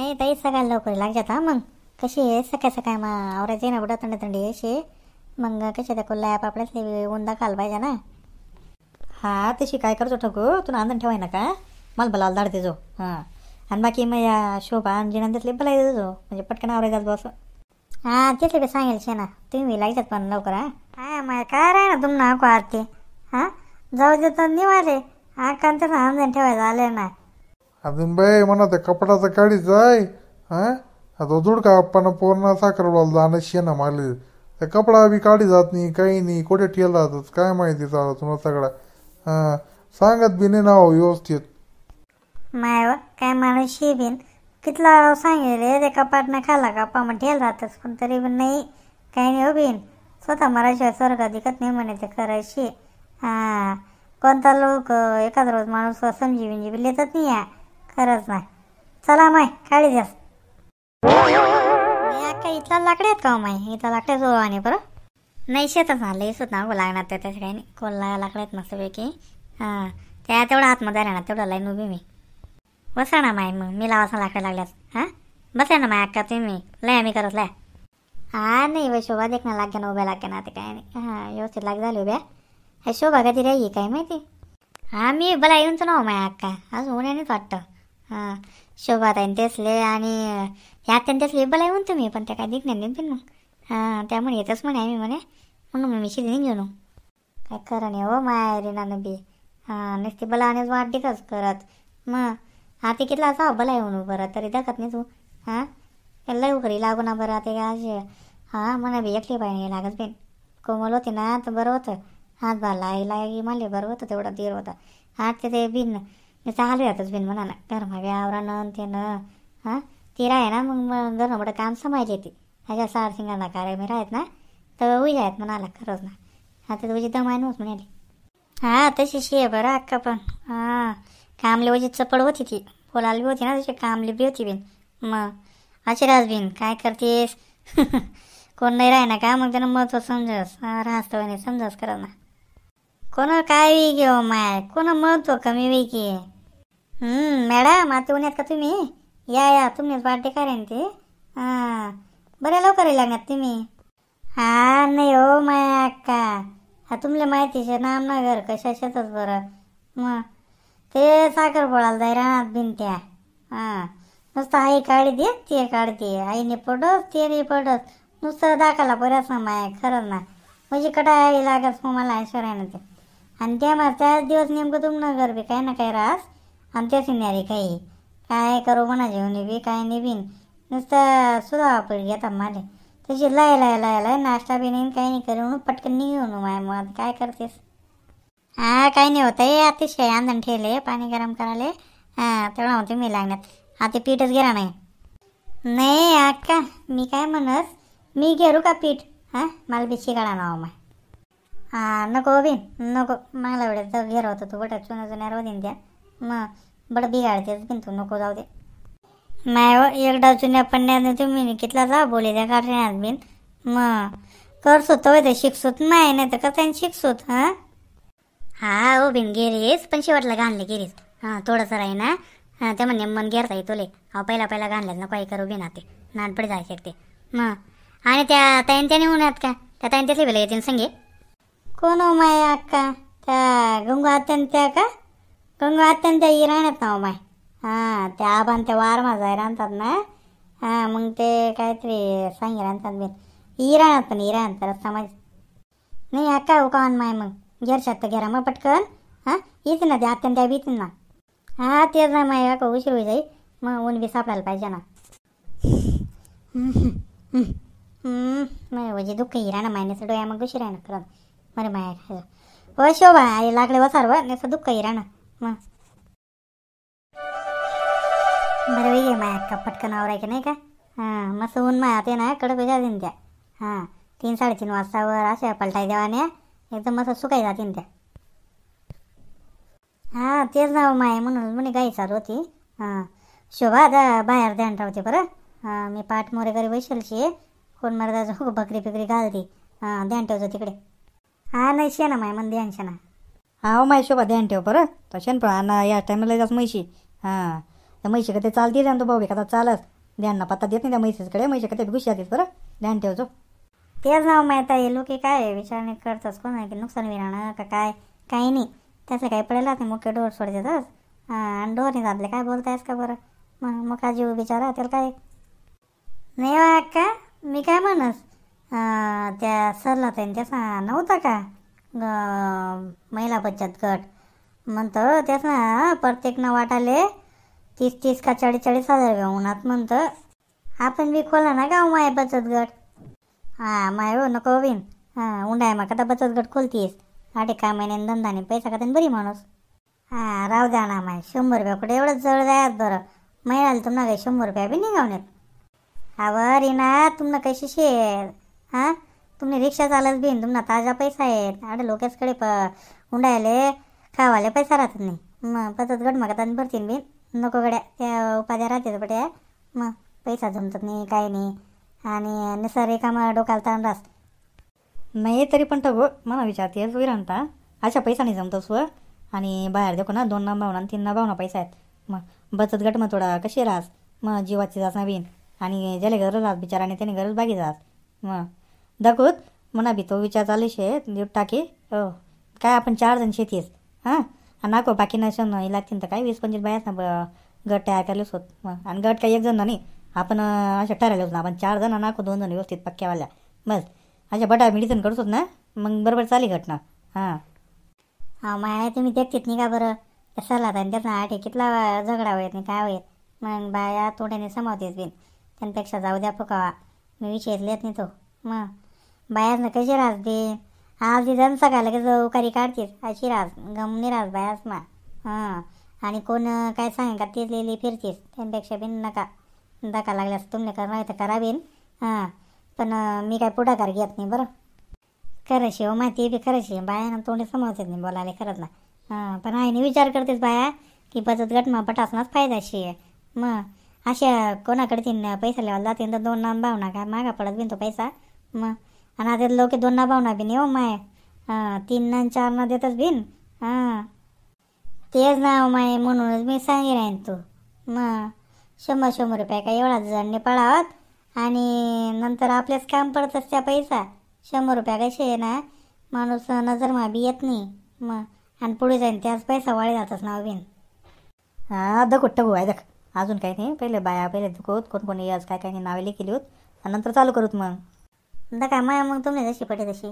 नाही ताई सकाळी लवकर लागतात हा. मग कशी आहे सकाळ सकाळ मग आवरायचे ना बुडा थंड थंडी असे मग कशा त्या कोल्हा पापड्याच उंदा खाल पाहिजे ना. हा तशी काय करतो ठकू तुला आनंद ठेवाय ना का मला भलाला धाडते जो हां. आणि बाकी मग या शोभा आणि जिनांतले बोलायचं जो म्हणजे पटकन आवरायचाच बस. हां तिथे बी सांगेल शे ना तुम्ही लागतात पण लवकर हा. हां मग काय राही ना तुम नको आरती हां जाऊ देतो निवाले हा कांतर आनंद ठेवायचं आले ना. अजून बाई म्हणा त्या कपडाचा काढीच आहे हां. आता जोड का आपण पूर्ण साखरवाला जाणं शेणा मारले त्या कपडा बी काढी जात नाही काही नाही कुठे ठेला जातच काय माहिती चालू तुम्हाला सगळा हां. सांगत बी नाही नाव व्यवस्थित. माय काय माणूस बिन कितला सांगेल ते कपाटनं खाला कापा मग ठेल राहतच पण तरी पण नाही काही नाही हो बिन स्वतः मराशिवाय स्वर्ग दिखत नाही म्हणे ते करायची. हां कोणता लोक एखाद रोज माणूस समजी बिंजी बी लेतच नाही या खरंच नाही. चला माय काळी जास्त काय इथला लाकडे आहेत का हो माय इथला लाकडे जो आणि बरं नाही शेतच ना लई सुद्धा नको लागणार ते त्याच्या काही नाही कोल्हा लाकडे आहेत मस्तपैकी. हां त्या तेवढा आतमध्ये आल्या ना तेवढा लाईन उभी मी बसा ना माय मग मी लावासा लाकडे लागल्यात हां बसा ना माय अक्का तुम्ही लय आम्ही करत लय. हां नाही बाई शोभा देख ना लाग्या ना उभ्या लाग्या ना ते काय नाही हां व्यवस्थित लाग झाली उभ्या हे शोभा कधी राही काय माहिती. हां मी बला येऊनच ना हो माय अक्का आज होण्यानेच वाटतं. हां शोभा ताईन तेसले आणि ह्या त्यान तेसले बला येऊन तुम्ही पण त्या काय दिखण्यात नाही मग हां त्यामुळे येतच म्हणे आम्ही म्हणे म्हणून मग मी शिजून घेऊन काय खरं नाही हो माय रेनानं बी हां नुसती बला आणि वाट दिकच करत मग हा ते कितला असा बला येऊन बरं तरी दाखत नाही तू हां त्याला उकरी लागू ना बरं ते असे हां म्हणा बी एकली पाहिजे लागत बेन कोमल होती ना तर बरं होतं हात भरला आईला माले बरं होतं तेवढा तीर होता हात ते बिन चालू येतच बिन म्हणा ना घरमागे आवरानं ते ना हां ती राहे ना मग घरनं मोठं काम समायचे ती ह्याच्या सार सिंगांना कार्य मी राहत ना तर उई आहेत म्हणाला खरंच ना हां तर तुझी दमाय नव्हत म्हणाली. हां तशी शे बरं अक्का पण हां कामली वजी चपड होती ती बोलायला बी होती ना तशी कामली बी होती बिन मग अशी बिन काय करतेस कोण नाही राही ना का मग त्यानं महत्व समजस राहतो नाही समजस करत ना कोण काय वी घेऊ माय कोण महत्व कमी वी की मॅडम आता उन्हात का तुम्ही या तुम्हीच वाटते करेन ते हां बरं लवकर लागणार तुम्ही. हां नाही हो माय अक्का हा तुमले माहितीचे नाम ना घर कशाच्यातच बरं मग ते साखर पोळाला जाय राहणार बिन त्या हां नुसतं आई काढते ते काढते आईने पडत ते नाही पडत नुसतं दाखवला बऱ्याच ना माय खरंच ना म्हणजे कटाळी लागत मग मला ऐश्वर्यानं ते आणि त्या मग त्याच दिवस नेमकं तुमनं घर बी काही ना काही राहस आणि तेच न्यारी काही काय करू म्हणा जेवणी बी काय नाही बिन नुसतं सुद्धा पड घेतात माले त्याची लाय नाश्ता बी नाही काही नाही करून पटकन निघून माय मग काय करतेस. हां काही नाही होतं आहे अतिशय आंदण ठेवले पाणी गरम करायला हां तेवढा होते मी लागण्यात आता पीठच गेला नाही. नाही अक्का मी काय म्हणस मी घेरू का पीठ हां मला बी शिकाडा नाव माय हां नको बिन नको मला एवढ्या तर घेरा होतं तू बटा चुना चुन्या राहू देईन त्या मग बडं बिघाडतेच बिन तू नको जाऊ दे. नाही हो एकदा चुन्या पडण्यात तुम्ही कितला जा बोले त्या काढण्यात बिन मग करसोत होय तर शिकसूत नाही तर कसं शिकसूत हां. हां हो बिन गेलीस पण शेवटला घालले गेलीस हां थोडंसं राही ना हां ते म्हणणे मन घेरता येतो ले अहो पहिला घालल्यात ना काही करू बिना ते नानपडी जायचे ते मग आणि त्या ताईन त्याने उन्हात का त्या ताईन त्याचे बेला येतील संगे कोण हो माय अक्का त्या गंगू आत्यान त्या का गंगू आत्यान त्या राहण्यात ना हो माय हां त्या आबान त्या वारमा जाय राहतात ना हां मग ते काहीतरी सांगे राहतात बिन राहणार पण राहणार तर समज नाही अक्का हो का माय मग घेर शकतं घ्या मग पटकन हां येते ना ते आत्यान त्या बीतील ना हां तेच ना माय का उशीर होई जाई मग ऊन बी सापडायला पाहिजे ना. म्हणजे दुःख राहणं मायनेचं डोया मग उशीर आहे ना खरं बरं माय हो शोभा आई लागले वसार व नेसं दुःख राहणं मग बरं वेगळे माय अक्का पटकन आवरायचं नाही का हां मस्त ऊन माय ते ना कडक वेगळ्या देईन त्या हां 3-3:30 वाजतावर अशा पलटाय देवाने एकदम मस्त सुकाई जातीन त्या हां तेच नाव माय म्हणून म्हणे गाई चालू होती हां शोभा आता बाहेर ध्यान ठेवते बरं हां मी पाठ मोरे घरी बैसेलशी कोण मर्दाचं बकरी पिकरी घालते हां ध्यान ठेवतो तिकडे हां नाही शे ना माय मन ध्यान शे ना हां माय शोभा ध्यान ठेव बरं तशान पण या टायमाला जास्त म्हैशी हां त्या म्हैशी का ते चालते ना तो भाऊ एखादा चालत ध्यान ना पत्ता देत नाही त्या म्हैसेकडे, म्हैसे कधी घुशी जातात बरं, ध्यान ठेवतो. तेच नाव माहीत आहे लोक काय विचारणे करतच कोण आहे की नुकसान विराणं का काय, काही नाही त्याचं काही पडेल नाही, मोठे डोर सोडतातच. आणि डोर नाही जातले काय बोलतायस का बरं, मग का जीव बिचारा त्याला काय नाही वा का. मी काय म्हणस त्या सरला त्यांनी त्याचा नव्हता का महिला बचत गट म्हणतं त्याचा प्रत्येकनं वाटाले 30-30 का 40-40 हजार उन्हात म्हणतं आपण बी खोला ना गाव माय बचत गट. हां माय हो नको बिन उंडाय मग आता बचत गट खोलतीस 8 महिन्याने धंदाने पैसा का बरी माणूस. हां राहू द्या ना माय 100 रुपया कुठे एवढंच जवळ जायत बरं, महिन्याला तुम्हाला काही 100 रुपया बी निघावण्यात. हा रीना तुम्हाला कशी शेर हां तुम्ही रिक्षा चालत बिन तुम्हाला ताजा पैसा आहेत, आडे लोकांकडे उंडायले खावाले पैसा राहत नाही. मग बचत गट मग आता भरतीन बिन नको गड्या त्या उपाध्या राहते बड्या, मग पैसा जमत नाही काही नाही आणि निसर एकामा डोकाला ताण रास. नाही तरी पण ठगो मला विचारते विरांता अशा पैसा नाही जमतोस व, आणि बाहेर देखो ना 2 भावना 3 भावना पैसा आहेत. मग बचत गट मग थोडा कशी राहस, मग जीवाची जास ना बिन आणि ज्याला गरज राहत बिचाराने त्याने गरज बागी जात. मग दाखवत म्हणा बी तो विचार चालू शे लिफ्ट टाकी हो काय आपण 4 जण शेतीस हां आणि नाको बाकी नशन लागतील तर काय 20-25 बायास ना गट तयार केलेच होत. मग आणि गट काही 1 जण नाही आपण अशा ठरायलाच ना आपण 4 जण नाको 2 जण व्यवस्थित पक्क्यावाल्या बस अशा बटा मेडिसिन करतोच ना मग बरोबर चाली घटना. हां हा माय तुम्ही देखतीत नाही का बरं सरला आणि त्याचा आठे कितला झगडा होत नाही काय होत, मग बाया तोंड्याने समावतेच बिन त्यांपेक्षा जाऊ द्या फुकावा मी विषयच लेत नाही तो. मग बायासनं कशी राहत दे आज जण सकाळला की उकारी काढतेस अशी रास गमनी रास बायास मा. हां आणि कोण काय सांग का तेच लिहिली फिरतीस त्यांपेक्षा बिन नका धक्का लागल्यास तुमने करणार तर करा बिन. हां पण मी काय पुढाकार घेत नाही बरं. खरं शिव माहिती बी खरं शिव बायानं तोंडी समजत नाही बोलायला खरंच ना. हां पण आईने विचार करतेस बाया की बचत गट मग पटासनाच फायदाशी आहे. मग अशा कोणाकडे 3 पैसा लिहायला जाते तर 2 भावना काय मागा पडत बिन तो पैसा. मग आणि आता लोक 2 भावना बिन येऊ माय 3 आणि 4 देतच बिन. हां तेच नाव माय म्हणूनच मी सांगी राहीन तू. मग 100 रुपये काय एवढा जणने पडावत आणि नंतर आपलेच काम पडतच त्या पैसा 100 रुपया कसे आहे ना माणूस नजर मा बी येत नाही. मग आणि पुढे जाईन त्याच पैसा वाढी जातच नाव बिन. हां दखोट टगू आहे दख अजून काही नाही पहिले बाया पहिले दुखवत कोण आज काय काही नावे केली होत आणि नंतर चालू करूत मग. का माया मग तुम्ही जशी पटे तशी